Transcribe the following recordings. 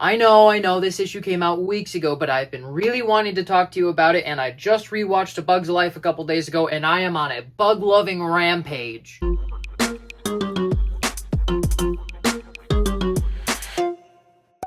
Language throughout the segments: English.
I know, this issue came out weeks ago, but I've been really wanting to talk to you about it, and I just rewatched A Bug's Life a couple days ago, and I am on a bug-loving rampage.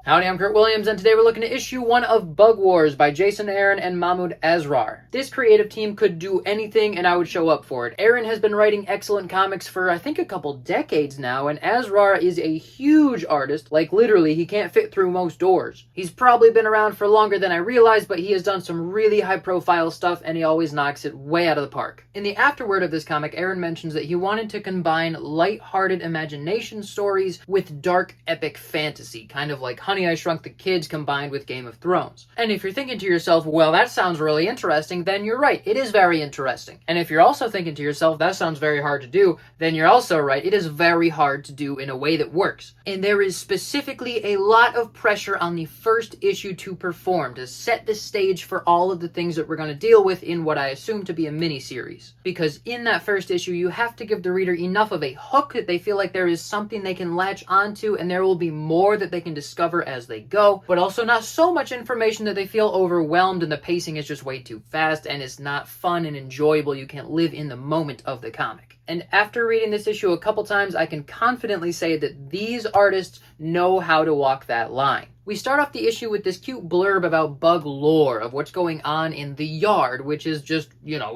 Howdy, I'm Kurt Williams, and today we're looking at issue 1 of Bug Wars by Jason Aaron and Mahmud Asrar. This creative team could do anything and I would show up for it. Aaron has been writing excellent comics for I think a couple decades now, and Asrar is a huge artist, like literally he can't fit through most doors. He's probably been around for longer than I realized, but he has done some really high profile stuff and he always knocks it way out of the park. In the afterword of this comic, Aaron mentions that he wanted to combine light-hearted imagination stories with dark epic fantasy, kind of like Honey, I Shrunk the Kids combined with Game of Thrones. And if you're thinking to yourself, well, that sounds really interesting, then you're right. It is very interesting. And if you're also thinking to yourself, that sounds very hard to do, then you're also right. It is very hard to do in a way that works. And there is specifically a lot of pressure on the first issue to perform, to set the stage for all of the things that we're going to deal with in what I assume to be a mini-series. Because in that first issue, you have to give the reader enough of a hook that they feel like there is something they can latch onto, and there will be more that they can discover as they go, but also not so much information that they feel overwhelmed and the pacing is just way too fast and it's not fun and enjoyable. You can't live in the moment of the comic. And after reading this issue a couple times, I can confidently say that these artists know how to walk that line. We start off the issue with this cute blurb about bug lore, of what's going on in the yard, which is just,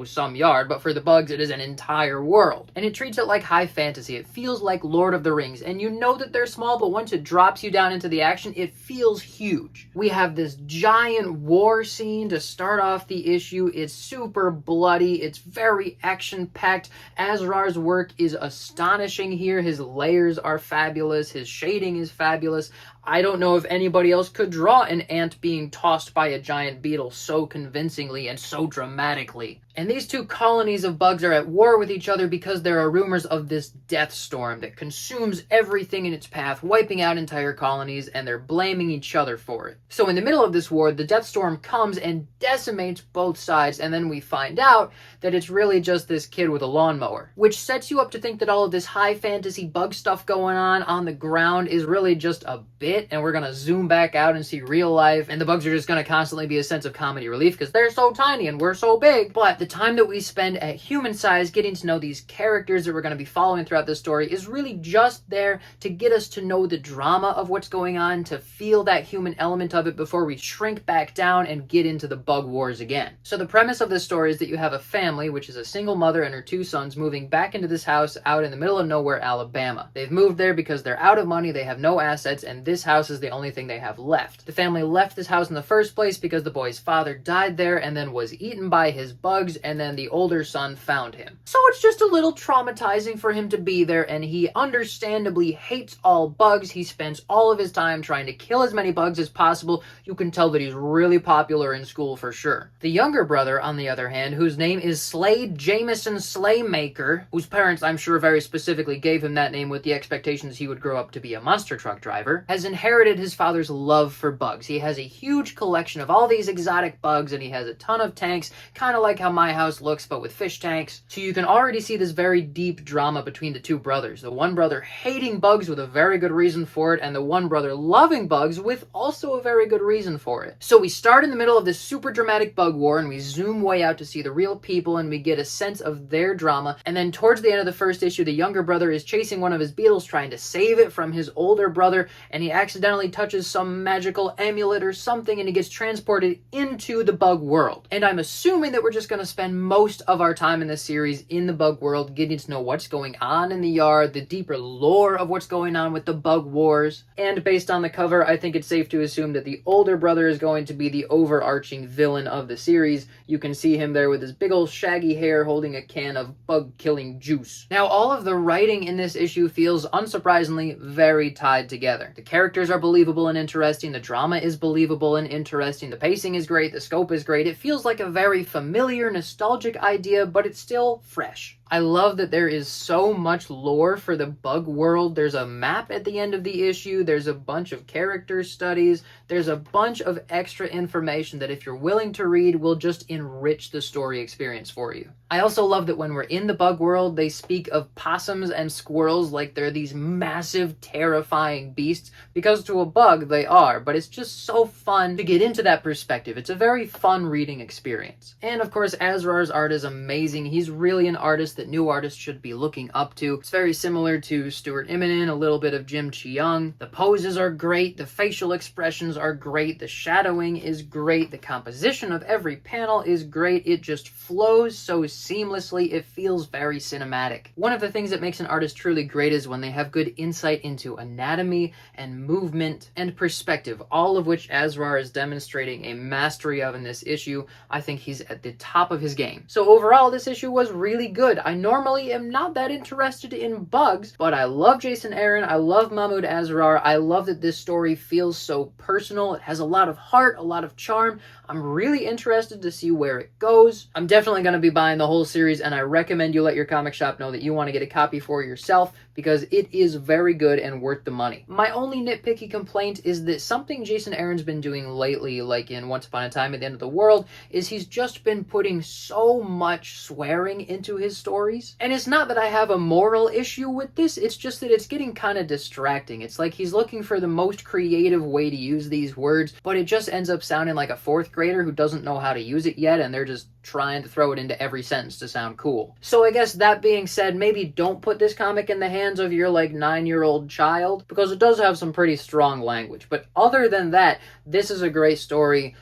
some yard, but for the bugs it is an entire world. And it treats it like high fantasy. It feels like Lord of the Rings, and you know that they're small, but once it drops you down into the action, it feels huge. We have this giant war scene to start off the issue. It's super bloody. It's very action-packed. Asrar's work is astonishing here. His layers are fabulous. His shading is fabulous. I don't know if anybody else could draw an ant being tossed by a giant beetle so convincingly and so dramatically. And these two colonies of bugs are at war with each other because there are rumors of this death storm that consumes everything in its path, wiping out entire colonies, and they're blaming each other for it. So in the middle of this war, the death storm comes and decimates both sides, and then we find out that it's really just this kid with a lawnmower, which sets you up to think that all of this high fantasy bug stuff going on the ground is really just a bit, and we're gonna zoom back out and see real life, and the bugs are just gonna constantly be a sense of comedy relief because they're so tiny and we're so big. But the time that we spend at human size getting to know these characters that we're going to be following throughout this story is really just there to get us to know the drama of what's going on, to feel that human element of it before we shrink back down and get into the bug wars again. So the premise of this story is that you have a family, which is a single mother and her two sons, moving back into this house out in the middle of nowhere, Alabama. They've moved there because they're out of money, they have no assets, and this house is the only thing they have left. The family left this house in the first place because the boy's father died there and then was eaten by his bugs, and then the older son found him. So it's just a little traumatizing for him to be there, and he understandably hates all bugs. He spends all of his time trying to kill as many bugs as possible. You can tell that he's really popular in school for sure. The younger brother, on the other hand, whose name is Slade Jameson Slaymaker, whose parents I'm sure very specifically gave him that name with the expectations he would grow up to be a monster truck driver, has inherited his father's love for bugs. He has a huge collection of all these exotic bugs, and he has a ton of tanks, kind of like how my house looks, but with fish tanks. So you can already see this very deep drama between the two brothers. The one brother hating bugs with a very good reason for it, and the one brother loving bugs with also a very good reason for it. So we start in the middle of this super dramatic bug war, and we zoom way out to see the real people, and we get a sense of their drama. And then towards the end of the first issue, the younger brother is chasing one of his beetles, trying to save it from his older brother, and he accidentally touches some magical amulet or something, and he gets transported into the bug world. And I'm assuming that we're just going to spend most of our time in this series in the bug world, getting to know what's going on in the yard, the deeper lore of what's going on with the bug wars. And based on the cover, I think it's safe to assume that the older brother is going to be the overarching villain of the series. You can see him there with his big old shaggy hair holding a can of bug-killing juice. Now, all of the writing in this issue feels, unsurprisingly, very tied together. The characters are believable and interesting, the drama is believable and interesting, the pacing is great, the scope is great. It feels like a very familiar, nostalgic idea, but it's still fresh. I love that there is so much lore for the bug world. There's a map at the end of the issue. There's a bunch of character studies. There's a bunch of extra information that if you're willing to read will just enrich the story experience for you. I also love that when we're in the bug world, they speak of possums and squirrels like they're these massive, terrifying beasts, because to a bug they are, but it's just so fun to get into that perspective. It's a very fun reading experience. And of course, Asrar's art is amazing. He's really an artist that new artists should be looking up to. It's very similar to Stuart Immonen, a little bit of Jim Cheung. The poses are great, the facial expressions are great, the shadowing is great, the composition of every panel is great. It just flows so seamlessly, it feels very cinematic. One of the things that makes an artist truly great is when they have good insight into anatomy and movement and perspective, all of which Asrar is demonstrating a mastery of in this issue. I think he's at the top of his game. So overall, this issue was really good. I normally am not that interested in bugs, but I love Jason Aaron, I love Mahmud Asrar, I love that this story feels so personal, it has a lot of heart, a lot of charm. I'm really interested to see where it goes. I'm definitely going to be buying the whole series, and I recommend you let your comic shop know that you want to get a copy for yourself, because it is very good and worth the money. My only nitpicky complaint is that something Jason Aaron's been doing lately, like in Once Upon a Time at the End of the World, is he's just been putting so much swearing into his stories. And it's not that I have a moral issue with this, it's just that it's getting kind of distracting. It's like he's looking for the most creative way to use these words, but it just ends up sounding like a fourth grader who doesn't know how to use it yet, and they're just trying to throw it into every sentence to sound cool. So I guess that being said, maybe don't put this comic in the hands of your like 9-year-old child, because it does have some pretty strong language. But other than that, this is a great story,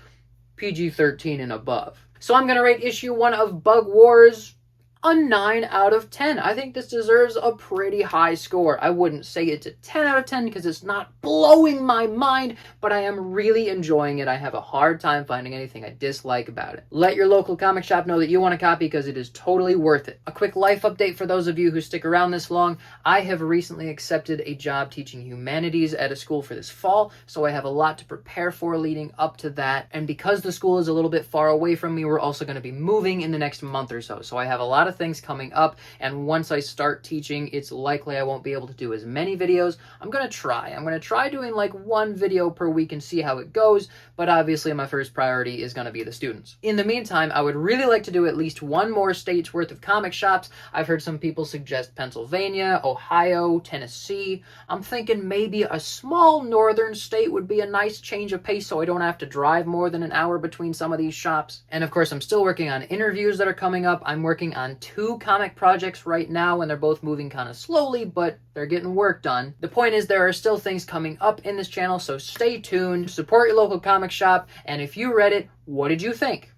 PG-13 and above. So I'm gonna rate issue 1 of Bug Wars a 9 out of 10. I think this deserves a pretty high score. I wouldn't say it's a 10 out of 10 because it's not blowing my mind, but I am really enjoying it. I have a hard time finding anything I dislike about it. Let your local comic shop know that you want a copy because it is totally worth it. A quick life update for those of you who stick around this long. I have recently accepted a job teaching humanities at a school for this fall, so I have a lot to prepare for leading up to that. And because the school is a little bit far away from me, we're also going to be moving in the next month or so. So I have a lot of things coming up, and once I start teaching, it's likely I won't be able to do as many videos. I'm gonna try doing like 1 video per week and see how it goes, but obviously my first priority is gonna be the students. In the meantime, I would really like to do at least 1 more state's worth of comic shops. I've heard some people suggest Pennsylvania, Ohio, Tennessee. I'm thinking maybe a small northern state would be a nice change of pace so I don't have to drive more than an hour between some of these shops. And of course, I'm still working on interviews that are coming up. I'm working on 2 comic projects right now, and they're both moving kind of slowly, but they're getting work done. The point is, there are still things coming up in this channel, so stay tuned, support your local comic shop, and if you read it, what did you think?